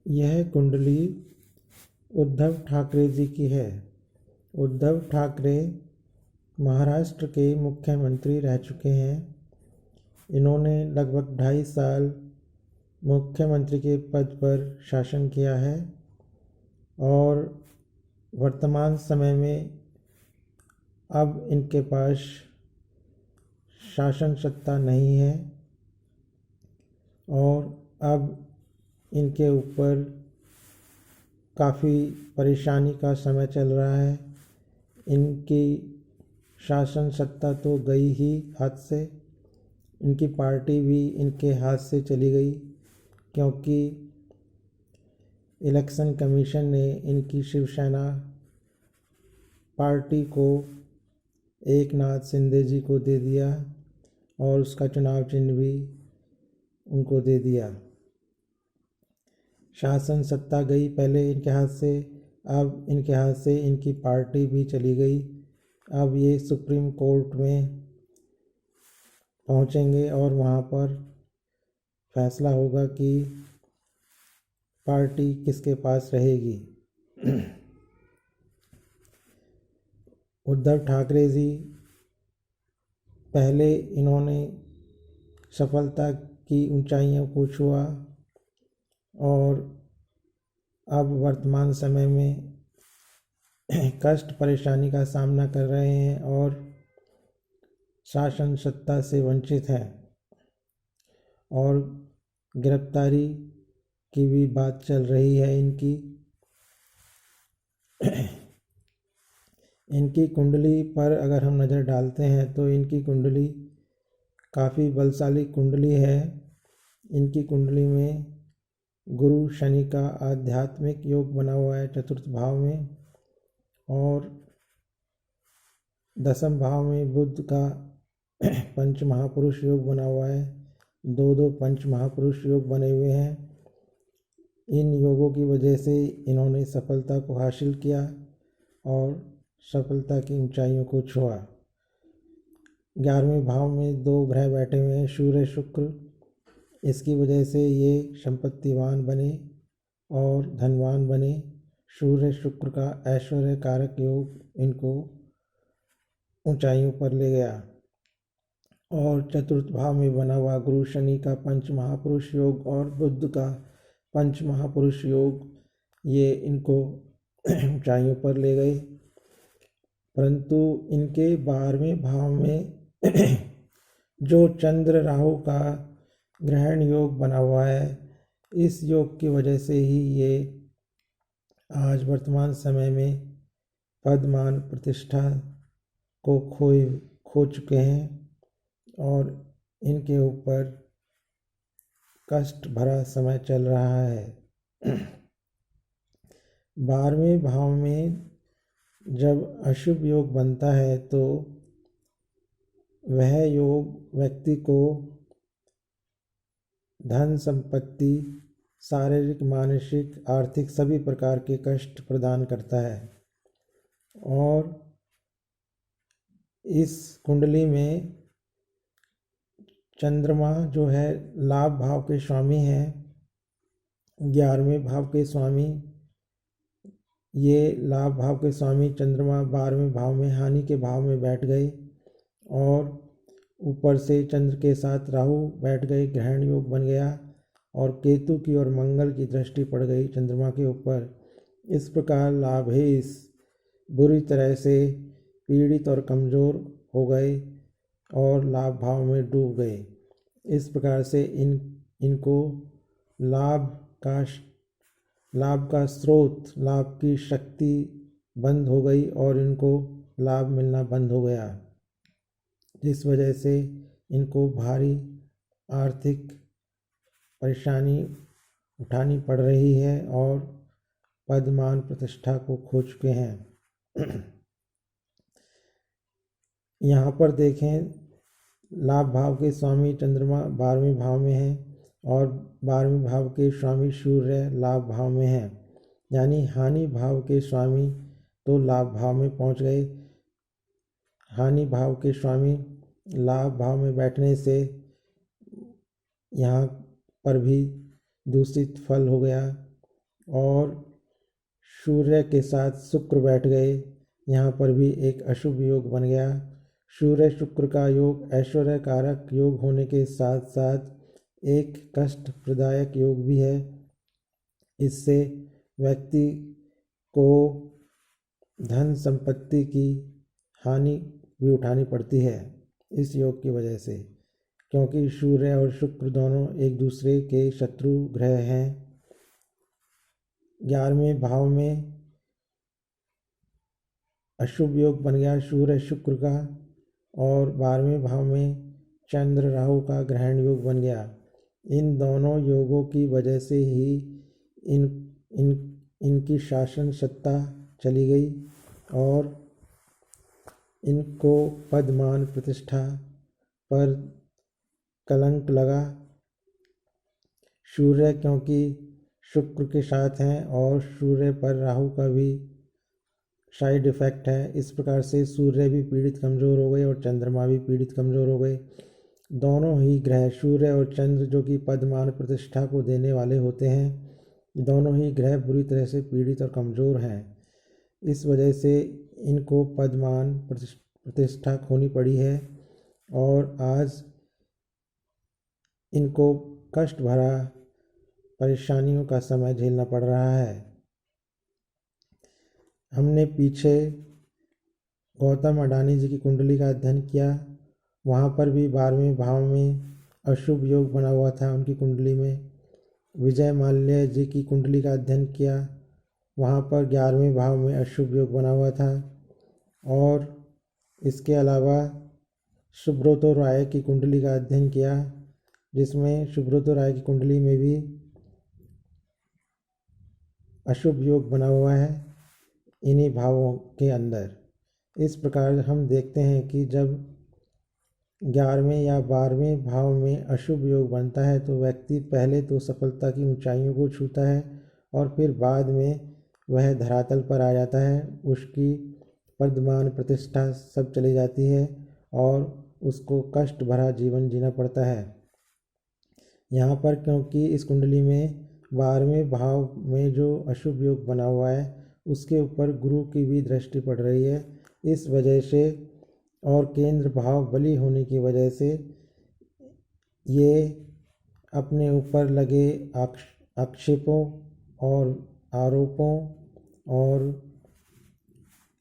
यह कुंडली उद्धव ठाकरे जी की है। उद्धव ठाकरे महाराष्ट्र के मुख्यमंत्री रह चुके हैं। इन्होंने लगभग 2.5 साल मुख्यमंत्री के पद पर शासन किया है और वर्तमान समय में अब इनके पास शासन सत्ता नहीं है और अब इनके ऊपर काफ़ी परेशानी का समय चल रहा है। इनकी शासन सत्ता तो गई ही हाथ से, इनकी पार्टी भी इनके हाथ से चली गई, क्योंकि इलेक्शन कमीशन ने इनकी शिवसेना पार्टी को एकनाथ शिंदे जी को दे दिया और उसका चुनाव चिन्ह भी उनको दे दिया। शासन सत्ता गई पहले इनके हाथ से, अब इनके हाथ से इनकी पार्टी भी चली गई। अब ये सुप्रीम कोर्ट में पहुंचेंगे और वहां पर फैसला होगा कि पार्टी किसके पास रहेगी। उद्धव ठाकरे जी पहले इन्होंने सफलता की ऊंचाइयों को छुआ और अब वर्तमान समय में कष्ट परेशानी का सामना कर रहे हैं और शासन सत्ता से वंचित हैं और गिरफ्तारी की भी बात चल रही है इनकी। इनकी कुंडली पर अगर हम नज़र डालते हैं तो इनकी कुंडली काफ़ी बलशाली कुंडली है। इनकी कुंडली में गुरु शनि का आध्यात्मिक योग बना हुआ है चतुर्थ भाव में और 10वें भाव में बुध का पंच महापुरुष योग बना हुआ है। 2 पंच महापुरुष योग बने हुए हैं। इन योगों की वजह से इन्होंने सफलता को हासिल किया और सफलता की ऊंचाइयों को छुआ। 11वें भाव में 2 ग्रह बैठे हुए हैं, सूर्य शुक्र। इसकी वजह से ये संपत्तिवान बने और धनवान बने। सूर्य शुक्र का ऐश्वर्य कारक योग इनको ऊंचाइयों पर ले गया और चतुर्थ भाव में बना हुआ गुरु शनि का पंच महापुरुष योग और बुध का पंच महापुरुष योग ये इनको ऊंचाइयों पर ले गए। परंतु इनके 12वें भाव में जो चंद्र राहु का ग्रहण योग बना हुआ है, इस योग की वजह से ही ये आज वर्तमान समय में पद मान प्रतिष्ठा को खो चुके हैं और इनके ऊपर कष्ट भरा समय चल रहा है। 12वें भाव में जब अशुभ योग बनता है तो वह योग व्यक्ति को धन संपत्ति, शारीरिक, मानसिक, आर्थिक सभी प्रकार के कष्ट प्रदान करता है और इस कुंडली में चंद्रमा जो है लाभ भाव के स्वामी हैं। 11वें भाव के स्वामी, ये लाभ भाव के स्वामी चंद्रमा 12वें भाव में हानि के भाव में बैठ गए और ऊपर से चंद्र के साथ राहु बैठ गए, ग्रहण योग बन गया और केतु की और मंगल की दृष्टि पड़ गई चंद्रमा के ऊपर। इस प्रकार लाभेश बुरी तरह से पीड़ित और कमज़ोर हो गए और लाभ भाव में डूब गए। इस प्रकार से इनको लाभ का स्रोत, लाभ की शक्ति बंद हो गई और इनको लाभ मिलना बंद हो गया, जिस वजह से इनको भारी आर्थिक परेशानी उठानी पड़ रही है और पद मान प्रतिष्ठा को खो चुके हैं। यहाँ पर देखें, लाभ भाव के स्वामी चंद्रमा 12वें भाव में है और 12वें भाव के स्वामी सूर्य लाभ भाव में है, यानी हानि भाव के स्वामी तो लाभ भाव में पहुँच गए। हानि भाव के स्वामी लाभ भाव में बैठने से यहाँ पर भी दूषित फल हो गया और सूर्य के साथ शुक्र बैठ गए, यहाँ पर भी एक अशुभ योग बन गया। सूर्य शुक्र का योग ऐश्वर्य कारक योग होने के साथ साथ एक कष्ट प्रदायक योग भी है। इससे व्यक्ति को धन संपत्ति की हानि भी उठानी पड़ती है इस योग की वजह से, क्योंकि सूर्य और शुक्र दोनों एक दूसरे के शत्रु ग्रह हैं। 11वें भाव में अशुभ योग बन गया सूर्य शुक्र का, और 12वें भाव में चंद्र राहु का ग्रहण योग बन गया। इन दोनों योगों की वजह से ही इनकी शासन सत्ता चली गई और इनको पद मान प्रतिष्ठा पर कलंक लगा। सूर्य क्योंकि शुक्र के साथ हैं और सूर्य पर राहु का भी साइड इफ़ेक्ट है, इस प्रकार से सूर्य भी पीड़ित कमज़ोर हो गए और चंद्रमा भी पीड़ित कमज़ोर हो गए। दोनों ही ग्रह सूर्य और चंद्र जो कि पदमान प्रतिष्ठा को देने वाले होते हैं, दोनों ही ग्रह बुरी तरह से पीड़ित और कमज़ोर हैं। इस वजह से इनको पदमान प्रतिष्ठा खोनी पड़ी है और आज इनको कष्ट भरा परेशानियों का समय झेलना पड़ रहा है। हमने पीछे गौतम अडानी जी की कुंडली का अध्ययन किया, वहाँ पर भी 12वें भाव में अशुभ योग बना हुआ था उनकी कुंडली में। विजय माल्या जी की कुंडली का अध्ययन किया, वहाँ पर 11वें भाव में अशुभ योग बना हुआ था। और इसके अलावा सुब्रतो राय की कुंडली का अध्ययन किया, जिसमें सुब्रतो राय की कुंडली में भी अशुभ योग बना हुआ है इन्हीं भावों के अंदर। इस प्रकार हम देखते हैं कि जब 11वें या 12वें भाव में अशुभ योग बनता है तो व्यक्ति पहले तो सफलता की ऊंचाइयों को छूता है और फिर बाद में वह धरातल पर आ जाता है, उसकी पदमान प्रतिष्ठा सब चली जाती है और उसको कष्ट भरा जीवन जीना पड़ता है। यहाँ पर क्योंकि इस कुंडली में 12वें भाव में जो अशुभ योग बना हुआ है उसके ऊपर गुरु की भी दृष्टि पड़ रही है, इस वजह से और केंद्र भाव बली होने की वजह से ये अपने ऊपर लगे आक्षेपों और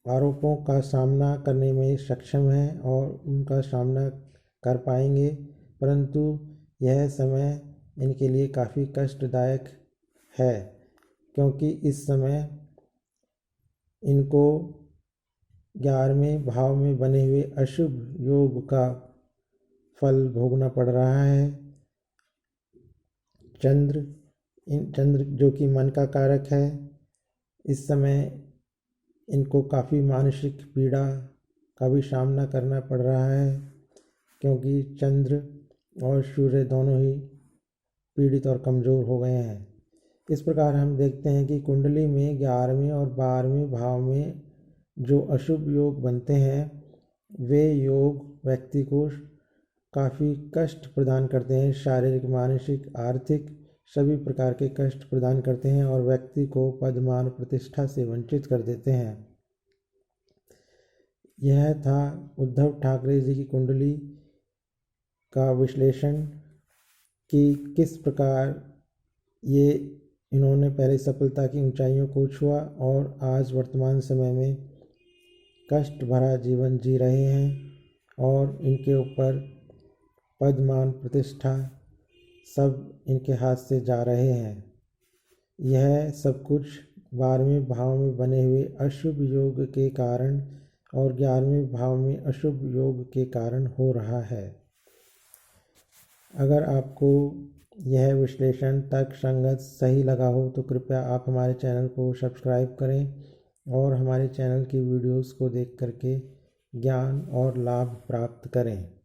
आरोपों का सामना करने में सक्षम हैं और उनका सामना कर पाएंगे, परंतु यह समय इनके लिए काफ़ी कष्टदायक है, क्योंकि इस समय इनको 11वें भाव में बने हुए अशुभ योग का फल भोगना पड़ रहा है। चंद्र जो कि मन का कारक है, इस समय इनको काफ़ी मानसिक पीड़ा का भी सामना करना पड़ रहा है, क्योंकि चंद्र और सूर्य दोनों ही पीड़ित और कमज़ोर हो गए हैं। इस प्रकार हम देखते हैं कि कुंडली में 11वें और 12वें भाव में जो अशुभ योग बनते हैं वे योग व्यक्ति को काफ़ी कष्ट प्रदान करते हैं, शारीरिक, मानसिक, आर्थिक सभी प्रकार के कष्ट प्रदान करते हैं और व्यक्ति को पदमान प्रतिष्ठा से वंचित कर देते हैं। यह था उद्धव ठाकरे जी की कुंडली का विश्लेषण कि किस प्रकार इन्होंने पहले सफलता की ऊंचाइयों को छुआ और आज वर्तमान समय में कष्ट भरा जीवन जी रहे हैं और इनके ऊपर पदमान प्रतिष्ठा सब इनके हाथ से जा रहे हैं। यह सब कुछ 12वें भाव में बने हुए अशुभ योग के कारण और 11वें भाव में अशुभ योग के कारण हो रहा है। अगर आपको यह विश्लेषण तर्कसंगत सही लगा हो तो कृपया आप हमारे चैनल को सब्सक्राइब करें और हमारे चैनल की वीडियोस को देख करके ज्ञान और लाभ प्राप्त करें।